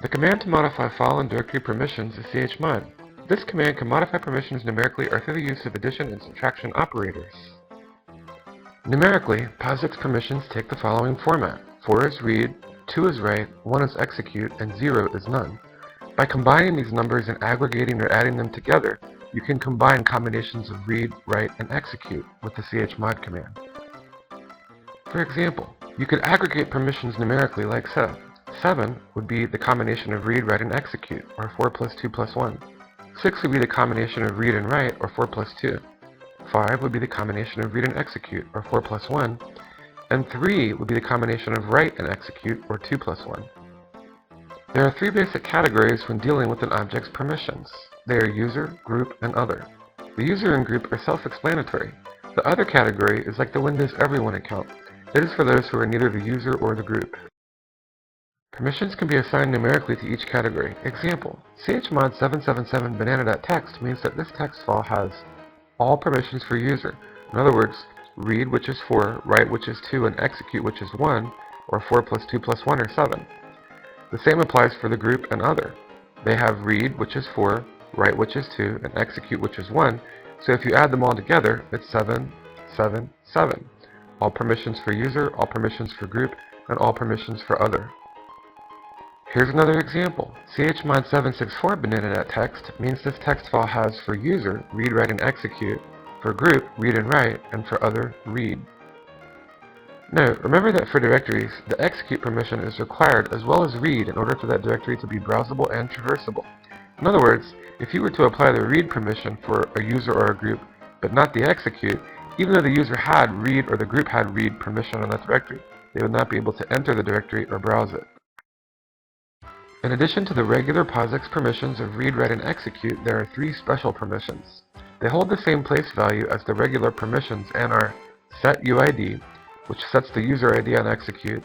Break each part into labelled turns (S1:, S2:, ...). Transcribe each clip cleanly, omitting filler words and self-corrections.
S1: The command to modify file and directory permissions is chmod. This command can modify permissions numerically or through the use of addition and subtraction operators. Numerically, POSIX permissions take the following format. 4 is read, 2 is write, 1 is execute, and 0 is none. By combining these numbers and aggregating or adding them together, you can combine combinations of read, write, and execute with the chmod command. For example, you could aggregate permissions numerically like so. 7 would be the combination of read, write, and execute, or 4 plus 2 plus 1. 6 would be the combination of read and write, or 4 plus 2. 5 would be the combination of read and execute, or 4 plus 1. And 3 would be the combination of write and execute, or 2 plus 1. There are 3 basic categories when dealing with an object's permissions. They are user, group, and other. The user and group are self-explanatory. The other category is like the Windows Everyone account. It is for those who are neither the user or the group. Permissions can be assigned numerically to each category. Example, chmod 777 banana.txt means that this text file has all permissions for user. In other words, read, which is 4, write, which is 2, and execute, which is 1, or 4 plus 2 plus 1, or 7. The same applies for the group and other. They have read, which is 4, write, which is 2, and execute, which is 1, so if you add them all together, it's 7, 7, 7. All permissions for user, all permissions for group, and all permissions for other. Here's another example. chmod 764 banana.txt means this text file has for user, read, write, and execute, for group, read and write, and for other, read. Note, remember that for directories, the execute permission is required as well as read in order for that directory to be browsable and traversable. In other words, if you were to apply the read permission for a user or a group, but not the execute, even though the user had read or the group had read permission on that directory, they would not be able to enter the directory or browse it. In addition to the regular POSIX permissions of read, write, and execute, there are 3 special permissions. They hold the same place value as the regular permissions and are setUID, which sets the user ID on execute,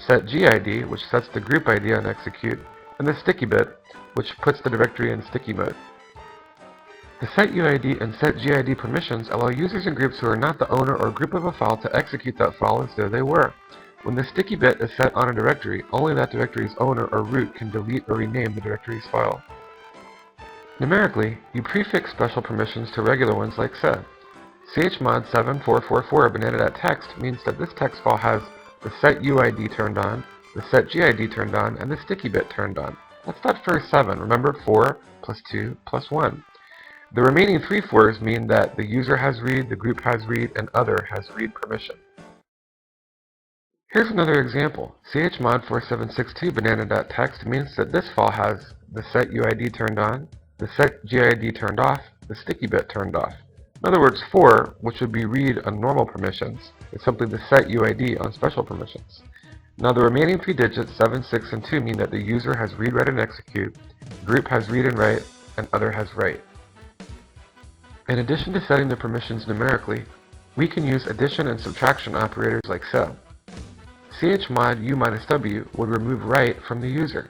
S1: setGID, which sets the group ID on execute, and the sticky bit, which puts the directory in sticky mode. The setUID and setGID permissions allow users and groups who are not the owner or group of a file to execute that file as though they were. When the sticky bit is set on a directory, only that directory's owner or root can delete or rename the directory's file. Numerically, you prefix special permissions to regular ones like so. chmod 7444 banana.txt means that this text file has the setUID turned on, the setGID turned on, and the sticky bit turned on. That's that first 7. Remember, 4 plus 2 plus 1. The remaining 3 4s mean that the user has read, the group has read, and other has read permission. Here's another example. chmod 4762 banana.txt means that this file has the setUID turned on, the setGID turned off, the sticky bit turned off. In other words, 4, which would be read on normal permissions, is simply the setUID on special permissions. Now the remaining 3 digits, 7, 6, and 2, mean that the user has read, write, and execute, group has read and write, and other has write. In addition to setting the permissions numerically, we can use addition and subtraction operators like so. chmod u minus w would remove write from the user.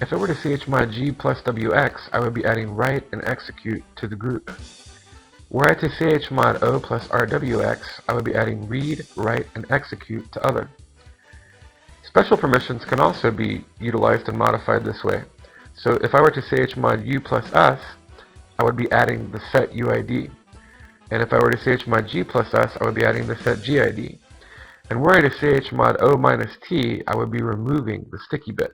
S1: If I were to chmod g plus wx, I would be adding write and execute to the group. Were I to chmod o plus rwx, I would be adding read, write, and execute to other. Special permissions can also be utilized and modified this way. So if I were to chmod u plus s, I would be adding the setUID. And if I were to chmod g plus s, I would be adding the setGID. And were I to chmod o minus t, I would be removing the sticky bit.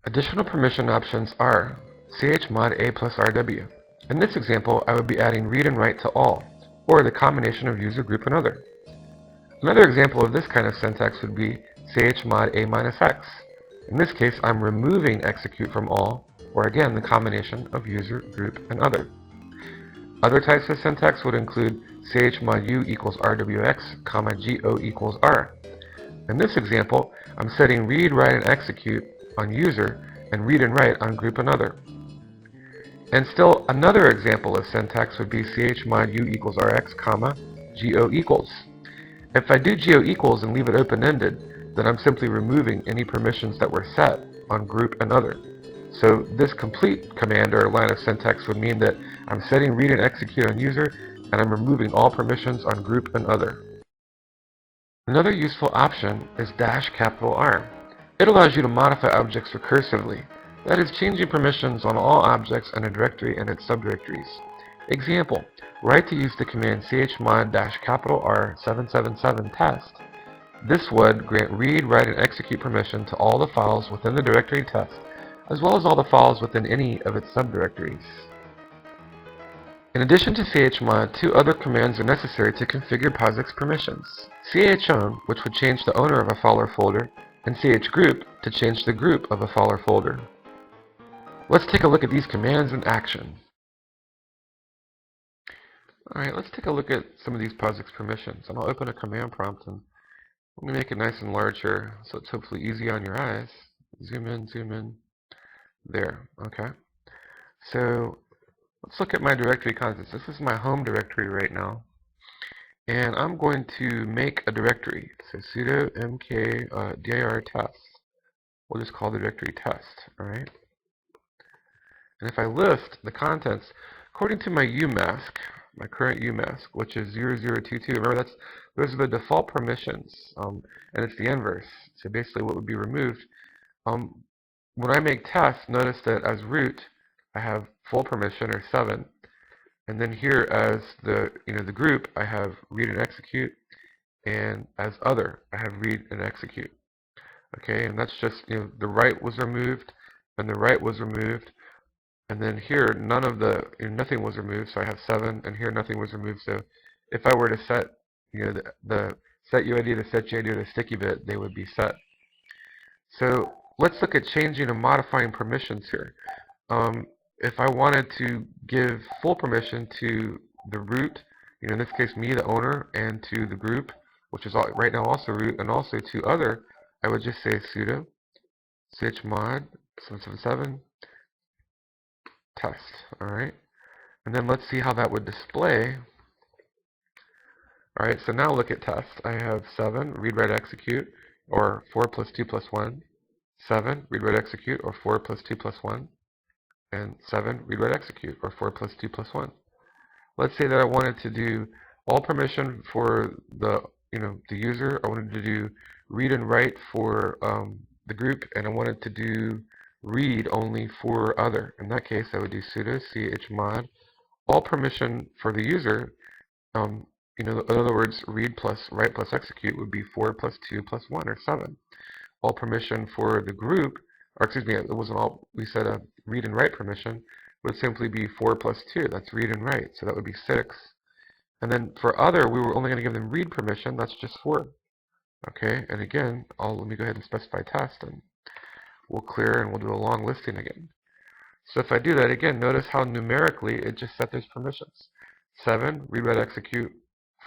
S1: Additional permission options are chmod a plus rw. In this example, I would be adding read and write to all, or the combination of user, group, and other. Another example of this kind of syntax would be chmod a minus x. In this case, I'm removing execute from all, or again, the combination of user, group, and other. Other types of syntax would include chmod u equals rwx, go equals r. In this example, I'm setting read, write, and execute on user, and read and write on group and other. And still another example of syntax would be chmod u equals rx, go equals. If I do go equals and leave it open-ended, then I'm simply removing any permissions that were set on group and other. So this complete command or line of syntax would mean that I'm setting read and execute on user, and I'm removing all permissions on group and other. Another useful option is -R. It allows you to modify objects recursively, that is, changing permissions on all objects in a directory and its subdirectories. Example, write to use the command chmod-R777 test. This would grant read, write, and execute permission to all the files within the directory test, as well as all the files within any of its subdirectories. In addition to chmod, two other commands are necessary to configure POSIX permissions. chown, which would change the owner of a file or folder, and chgrp to change the group of a file or folder. Let's take a look at these commands in action. Alright, let's take a look at some of these POSIX permissions. And I'll open a command prompt and let me make it nice and large here so it's hopefully easy on your eyes. Zoom in. There, okay. So let's look at my directory contents. This is my home directory right now. And I'm going to make a directory. So sudo mkdir test. We'll just call the directory test, alright? And if I list the contents, according to my umask, my current umask, which is 0022, remember those are the default permissions, and it's the inverse. So basically what would be removed, when I make test, notice that as root, I have full permission, or 7, and then here as the group, I have read and execute, and as other, I have read and execute. Okay, and that's just, the write was removed, and the write was removed, and then here nothing was removed, so I have 7, and here nothing was removed. So if I were to set, the set UID, the set JID, or the sticky bit, they would be set. So let's look at changing and modifying permissions here. If I wanted to give full permission to the root, in this case me, the owner, and to the group, which is right now also root, and also to other, I would just say sudo chmod 777 test. Alright, and then let's see how that would display. Alright, so now look at test. I have 7 read, write, execute, or 4 plus 2 plus 1. 7 read, write, execute, or 4 plus 2 plus 1. And 7 read, write, execute, or 4 plus 2 plus 1. Let's say that I wanted to do all permission for the user. I wanted to do read and write for the group, and I wanted to do read only for other. In that case, I would do sudo chmod all permission for the user. In other words, read plus write plus execute would be 4 plus 2 plus 1, or 7. All permission for the group, or excuse me, it wasn't all, we said a read and write permission would simply be 4 plus 2, that's read and write, so that would be 6. And then for other, we were only going to give them read permission, that's just 4. Okay, and again, let me go ahead and specify test, and we'll clear, and we'll do a long listing again. So if I do that again, notice how numerically it just set those permissions. 7, read, write, execute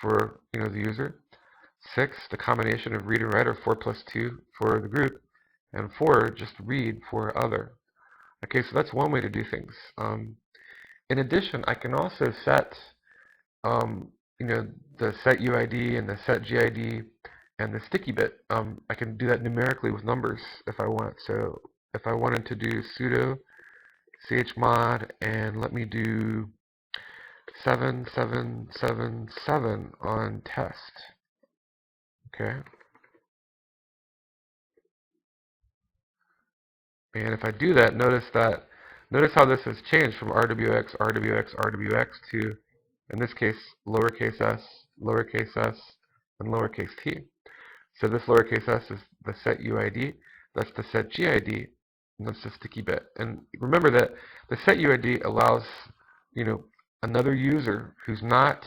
S1: for the user. 6, the combination of read and write, or 4 plus 2 for the group, and 4, just read for other. Okay, so that's one way to do things. In addition, I can also set the set UID and the set GID and the sticky bit. I can do that numerically with numbers if I want. So if I wanted to do sudo chmod and let me do 7777 on test. Okay. And if I do that, notice how this has changed from RWX, RWX, RWX to, in this case, lowercase s, and lowercase t. So this lowercase s is the set UID, that's the set GID, and that's the sticky bit. And remember that the set UID allows, another user who's not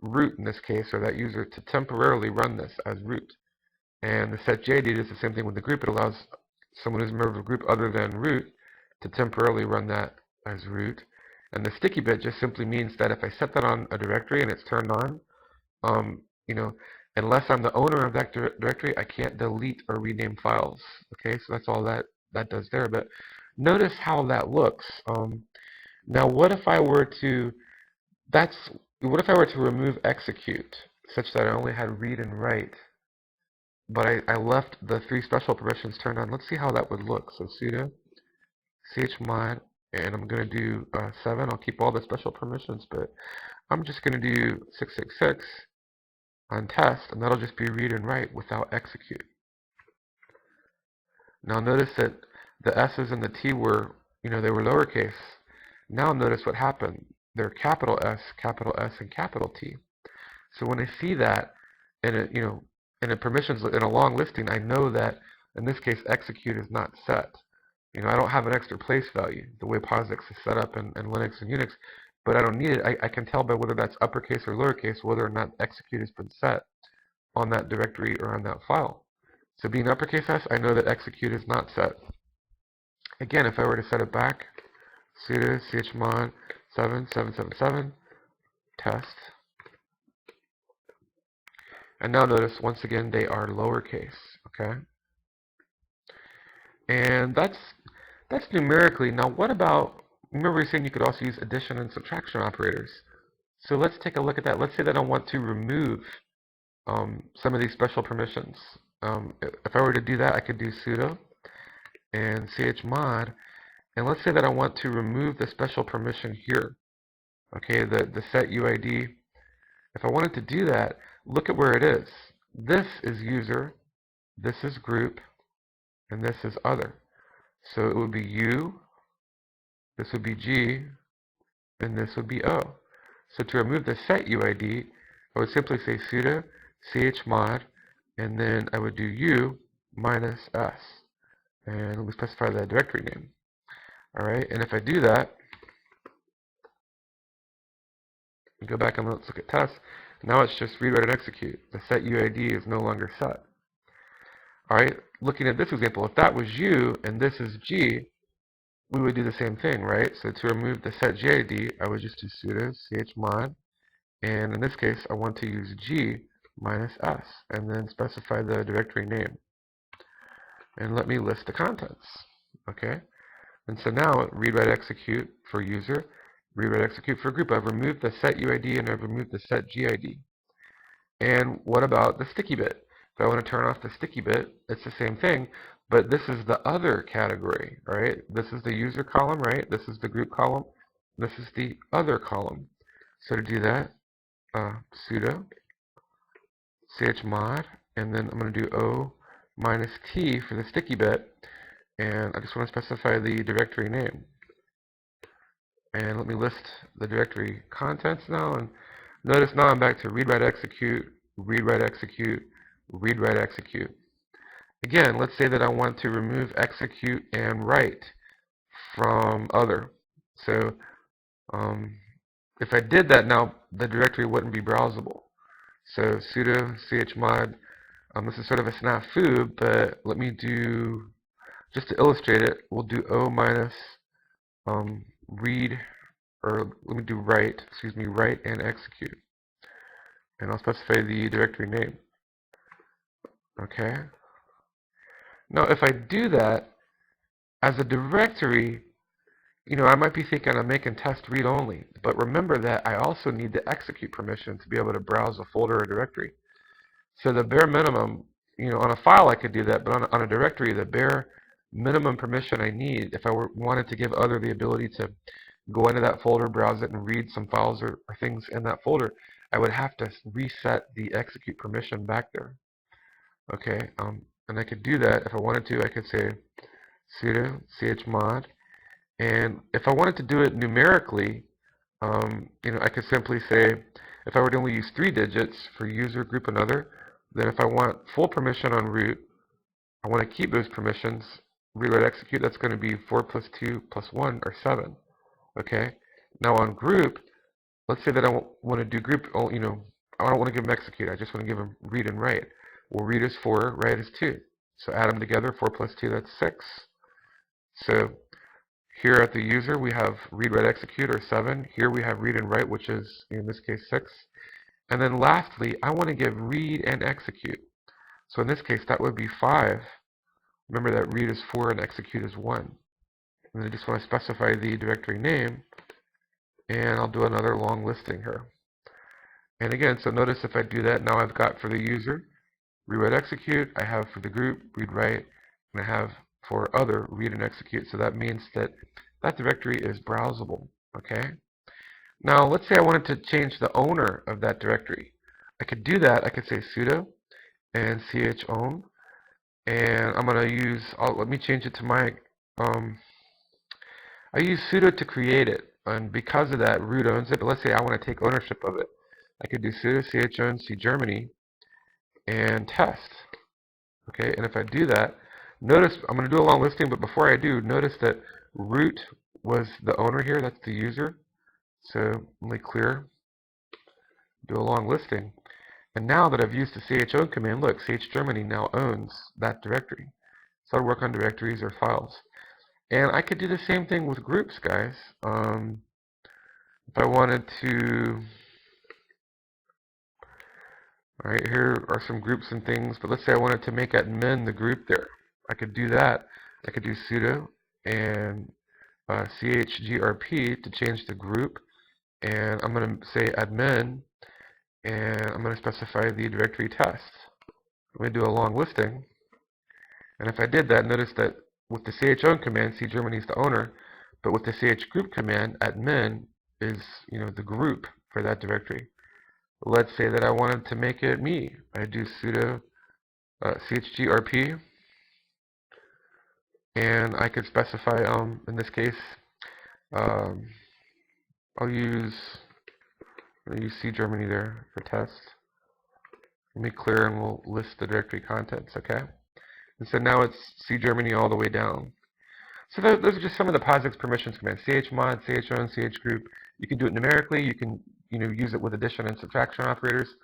S1: root in this case, or that user, to temporarily run this as root. And the set JID is the same thing with the group. It allows someone who's a member of a group other than root to temporarily run that as root. And the sticky bit just simply means that if I set that on a directory and it's turned on, unless I'm the owner of that directory, I can't delete or rename files. Okay, so that's all that does there. But notice how that looks. Now, what if I were to remove execute such that I only had read and write, but I left the 3 special permissions turned on? Let's see how that would look. So sudo chmod, and I'm going to do 7. I'll keep all the special permissions, but I'm just going to do 666 on test, and that'll just be read and write without execute. Now notice that the S's and the T were, they were lowercase. Now notice what happened. They're capital S, and capital T. So when I see that in in a permissions in a long listing, I know that in this case execute is not set. I don't have an extra place value the way POSIX is set up in Linux and Unix, but I don't need it. I can tell by whether that's uppercase or lowercase whether or not execute has been set on that directory or on that file. So being uppercase S, I know that execute is not set. Again, if I were to set it back, sudo chmod 7777 test. And now notice, once again, they are lowercase, okay? And that's numerically. Now what about, remember we were saying you could also use addition and subtraction operators. So let's take a look at that. Let's say that I want to remove some of these special permissions. If I were to do that, I could do sudo and chmod. And let's say that I want to remove the special permission here. Okay, the set UID. If I wanted to do that, look at where it is. This is user, this is group, and this is other. So it would be U, this would be G, and this would be O. So to remove the set UID, I would simply say sudo chmod, and then I would do U minus S. And we specify the directory name. Alright, and if I do that, go back and let's look at tests. Now it's just read, write, and execute. The set UID is no longer set. Alright, looking at this example, if that was U and this is G, we would do the same thing, right? So to remove the set GID, I would just do sudo chmod, and in this case, I want to use G minus S, and then specify the directory name. And let me list the contents, okay? And so now, read, write, execute for user, read, write, execute for group. I've removed the set UID and I've removed the set GID. And what about the sticky bit? If I want to turn off the sticky bit, it's the same thing, but this is the other category, right? This is the user column, right? This is the group column. This is the other column. So to do that, sudo chmod, and then I'm going to do O minus T for the sticky bit, and I just want to specify the directory name. And let me list the directory contents now, and notice now I'm back to read, write, execute, read, write, execute, read, write, execute. Again, let's say that I want to remove execute and write from other. So if I did that now, the directory wouldn't be browsable. So sudo chmod, this is sort of a snafu, but let me do, just to illustrate it, we'll do O minus read, or let me do write, write and execute. And I'll specify the directory name. Okay. Now if I do that, as a directory, I might be thinking I'm making test read only, but remember that I also need the execute permission to be able to browse a folder or directory. So the bare minimum, on a file I could do that, but on a directory, the bare minimum permission I need, if I wanted to give other the ability to go into that folder, browse it, and read some files or things in that folder, I would have to reset the execute permission back there. Okay, and I could do that if I wanted to. I could say sudo chmod, and if I wanted to do it numerically, I could simply say, if I were to only use 3 digits for user, group, and other, then if I want full permission on root, I want to keep those permissions, read, write, execute, that's going to be 4 plus 2 plus 1, or 7. Okay? Now on group, let's say that I want to do group, I don't want to give them execute, I just want to give them read and write. Well, read is 4, write is 2. So add them together, 4 plus 2, that's 6. So here at the user, we have read, write, execute, or 7. Here we have read and write, which is, in this case, 6. And then lastly, I want to give read and execute. So in this case, that would be 5. Remember that read is 4 and execute is 1. And I just want to specify the directory name, and I'll do another long listing here. And again, so notice if I do that, now I've got for the user, read, write, execute. I have for the group, read, write, and I have for other, read and execute. So that means that that directory is browsable. Okay. Now let's say I wanted to change the owner of that directory. I could do that. I could say sudo and chown, And I'm going to use, let me change it to my, I use sudo to create it. And because of that, root owns it. But let's say I want to take ownership of it. I could do sudo chown cgermany and test. Okay, and if I do that, notice I'm going to do a long listing, but before I do, notice that root was the owner here, that's the user. So let me clear, do a long listing. And now that I've used the chown command, look, chgermany now owns that directory. So I'll work on directories or files. And I could do the same thing with groups, guys. If I wanted to, all right, here are some groups and things, but let's say I wanted to make admin the group there. I could do that. I could do sudo and chgrp to change the group, and I'm going to say admin, and I'm going to specify the directory test. I'm going to do a long listing, and if I did that, notice that with the chown command, cgermany is the owner, but with the chgroup command, admin is the group for that directory. Let's say that I wanted to make it me. I do sudo chgrp, and I could specify in this case I'll use cgermany there for test. Let me clear and we'll list the directory contents, okay? And so now it's cgermany all the way down. So those are just some of the POSIX permissions commands. Chmod, chown, chgroup. You can do it numerically. You can use it with addition and subtraction operators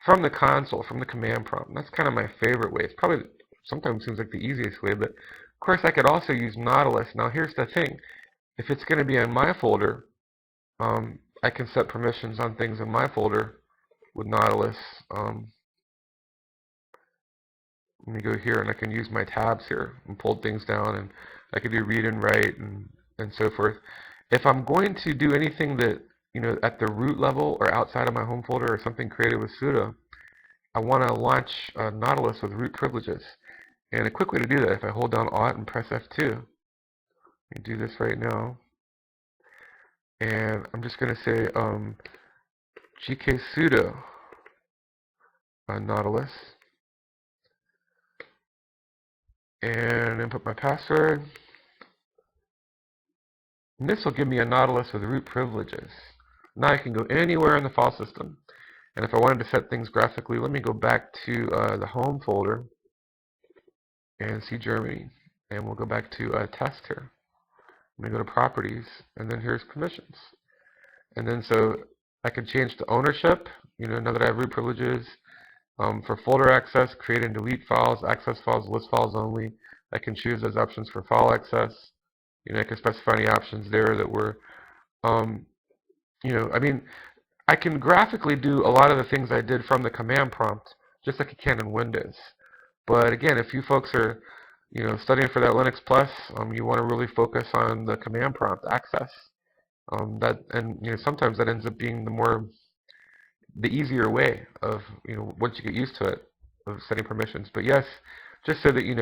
S1: from the console, from the command prompt. And that's kind of my favorite way. It's probably sometimes seems like the easiest way, but of course I could also use Nautilus. Now here's the thing. If it's going to be in my folder, I can set permissions on things in my folder with Nautilus. Let me go here and I can use my tabs here and pull things down, and I can do read and write and so forth. If I'm going to do anything that at the root level or outside of my home folder or something created with sudo, I want to launch Nautilus with root privileges. And a quick way to do that, if I hold down Alt and press F2, let me do this right now, and I'm just going to say gk sudo Nautilus, and input my password. And this will give me a Nautilus with root privileges. Now I can go anywhere in the file system. And if I wanted to set things graphically, let me go back to the home folder and cgermany. And we'll go back to test here. I'm going to go to properties, and then here's permissions. And then so I can change the ownership, now that I have root privileges. For folder access, create and delete files, access files, list files only. I can choose those options for file access. I can specify any options there that were, I can graphically do a lot of the things I did from the command prompt, just like you can in Windows. But again, if you folks are, studying for that Linux Plus, you want to really focus on the command prompt access. Sometimes that ends up being the easier way of, once you get used to it, of setting permissions. But yes, just so that you